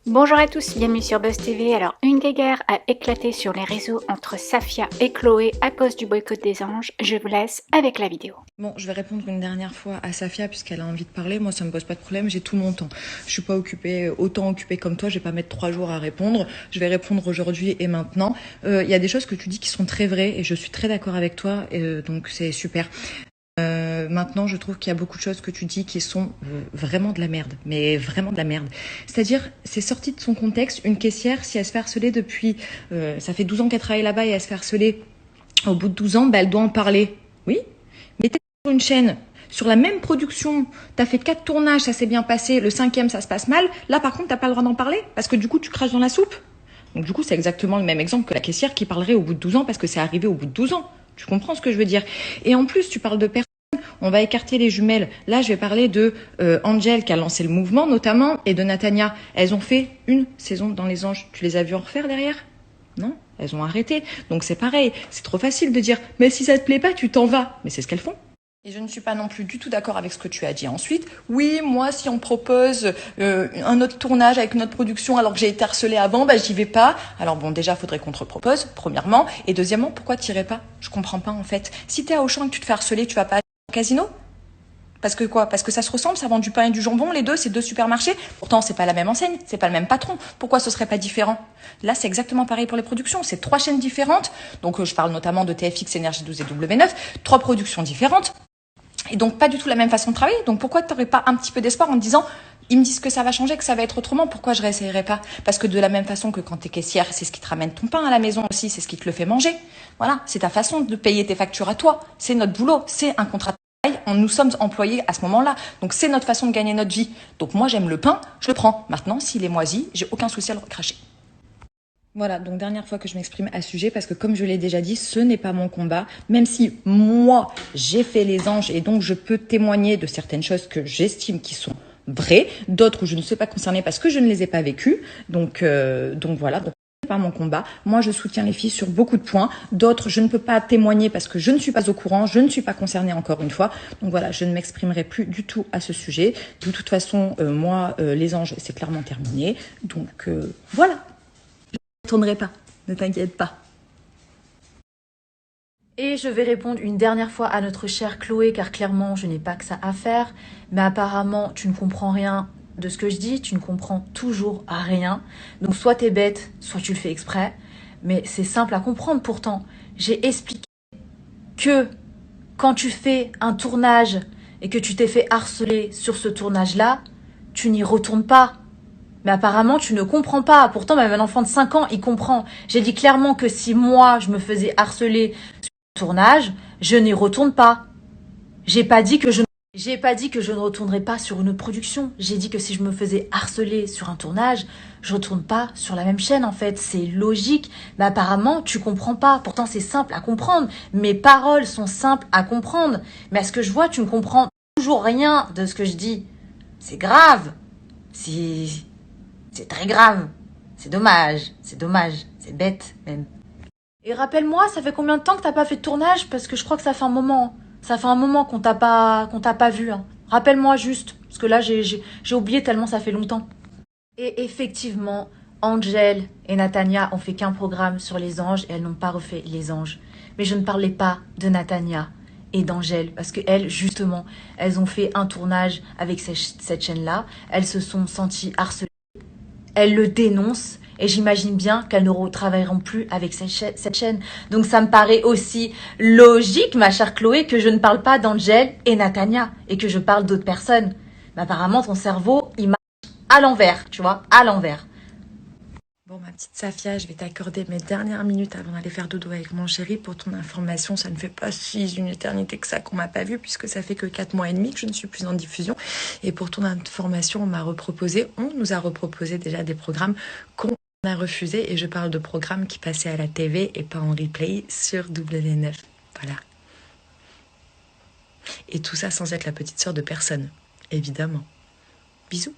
Bonjour à tous, bienvenue sur Buzz TV. Alors, une guéguerre a éclaté sur les réseaux entre Safia et Chloé à cause du boycott des anges. Je vous laisse avec la vidéo. Bon, je vais répondre une dernière fois à Safia puisqu'elle a envie de parler. Moi, ça me pose pas de problème, j'ai tout mon temps. Je suis pas autant occupée comme toi, je vais pas mettre 3 jours à répondre. Je vais répondre aujourd'hui et maintenant. Il y a des choses que tu dis qui sont très vraies et je suis très d'accord avec toi, donc c'est super. Maintenant, je trouve qu'il y a beaucoup de choses que tu dis qui sont vraiment de la merde, mais vraiment de la merde. C'est-à-dire, c'est sorti de son contexte. Une caissière, si elle se fait harceler depuis... ça fait 12 ans qu'elle travaille là-bas et elle se fait harceler au bout de 12 ans, bah, elle doit en parler. Oui, mais t'es sur une chaîne, sur la même production, t'as fait 4 tournages, ça s'est bien passé, le 5e, ça se passe mal. Là, par contre, t'as pas le droit d'en parler parce que du coup, tu craches dans la soupe. Donc du coup, c'est exactement le même exemple que la caissière qui parlerait au bout de 12 ans parce que c'est arrivé au bout de 12 ans. Tu comprends ce que je veux dire? Et en plus, tu parles de personnes. On va écarter les jumelles. Là, je vais parler de Angel qui a lancé le mouvement notamment et de Natania. Elles ont fait une saison dans Les Anges. Tu les as vues en refaire derrière? Non, elles ont arrêté. Donc c'est pareil. C'est trop facile de dire mais si ça te plaît pas, tu t'en vas. Mais c'est ce qu'elles font. Et je ne suis pas non plus du tout d'accord avec ce que tu as dit ensuite. Oui, moi, si on me propose un autre tournage avec notre production alors que j'ai été harcelée avant, bah j'y vais pas. Alors bon, déjà, faudrait qu'on te propose, premièrement. Et deuxièmement, pourquoi t'irais pas? Je comprends pas en fait. Si t'es à Auchan et que tu te fais harceler, tu vas pas au casino? Parce que quoi? Parce que ça se ressemble, ça vend du pain et du jambon, les deux, c'est 2 supermarchés. Pourtant, c'est pas la même enseigne, c'est pas le même patron. Pourquoi ce serait pas différent? Là, c'est exactement pareil pour les productions. C'est 3 chaînes différentes. Donc, je parle notamment de TFX, Énergie 12 et W9. 3 productions différentes. Et donc, pas du tout la même façon de travailler. Donc, pourquoi t'aurais pas un petit peu d'espoir en te disant, ils me disent que ça va changer, que ça va être autrement, pourquoi je réessayerais pas? Parce que de la même façon que quand t'es caissière, c'est ce qui te ramène ton pain à la maison aussi, c'est ce qui te le fait manger. Voilà, c'est ta façon de payer tes factures à toi. C'est notre boulot, c'est un contrat de travail. Nous sommes employés à ce moment-là. Donc, c'est notre façon de gagner notre vie. Donc, moi, j'aime le pain, je le prends. Maintenant, s'il est moisi, j'ai aucun souci à le recracher. Voilà, donc dernière fois que je m'exprime à ce sujet, parce que comme je l'ai déjà dit, ce n'est pas mon combat, même si moi, j'ai fait Les Anges et donc je peux témoigner de certaines choses que j'estime qui sont vraies, d'autres où je ne suis pas concernée parce que je ne les ai pas vécues, donc voilà, donc ce n'est pas mon combat. Moi, je soutiens les filles sur beaucoup de points, d'autres, je ne peux pas témoigner parce que je ne suis pas au courant, je ne suis pas concernée encore une fois, donc voilà, je ne m'exprimerai plus du tout à ce sujet. De toute façon, moi, Les Anges, c'est clairement terminé, donc voilà. Je ne tournerai pas, ne t'inquiète pas. Et je vais répondre une dernière fois à notre chère Chloé, car clairement, je n'ai pas que ça à faire. Mais apparemment, tu ne comprends rien de ce que je dis, tu ne comprends toujours rien. Donc soit t'es bête, soit tu le fais exprès. Mais c'est simple à comprendre pourtant. J'ai expliqué que quand tu fais un tournage et que tu t'es fait harceler sur ce tournage-là, tu n'y retournes pas. Mais apparemment, tu ne comprends pas. Pourtant, même un enfant de 5 ans, il comprend. J'ai dit clairement que si moi, je me faisais harceler sur le tournage, je n'y retourne pas. J'ai pas dit que je ne retournerais pas sur une autre production. J'ai dit que si je me faisais harceler sur un tournage, je retourne pas sur la même chaîne en fait. C'est logique. Mais apparemment, tu comprends pas. Pourtant, c'est simple à comprendre. Mes paroles sont simples à comprendre. Mais à ce que je vois, tu ne comprends toujours rien de ce que je dis. C'est grave. C'est très grave. C'est dommage. C'est bête même. Et rappelle-moi, ça fait combien de temps que t'as pas fait de tournage? Parce que je crois que ça fait un moment. Ça fait un moment qu'on t'a pas vu. Hein. Rappelle-moi juste. Parce que là, j'ai oublié tellement ça fait longtemps. Et effectivement, Angel et Natania ont fait qu'un programme sur les anges et elles n'ont pas refait les anges. Mais je ne parlais pas de Natania et d'Angèle parce que elles, justement, elles ont fait un tournage avec cette chaîne-là. Elles se sont senties harcelées. Elles le dénoncent et j'imagine bien qu'elles ne retravailleront plus avec cette chaîne. Donc ça me paraît aussi logique, ma chère Chloé, que je ne parle pas d'Angel et Natania et que je parle d'autres personnes. Mais apparemment, ton cerveau, il marche à l'envers, tu vois, à l'envers. Bon, ma petite Safia, je vais t'accorder mes dernières minutes avant d'aller faire dodo avec mon chéri. Pour ton information, ça ne fait pas si une éternité que ça qu'on m'a pas vu, puisque ça fait que 4 mois et demi que je ne suis plus en diffusion. Et pour ton information, on nous a reproposé déjà des programmes qu'on a refusés. Et je parle de programmes qui passaient à la TV et pas en replay sur W9. Voilà. Et tout ça sans être la petite sœur de personne, évidemment. Bisous.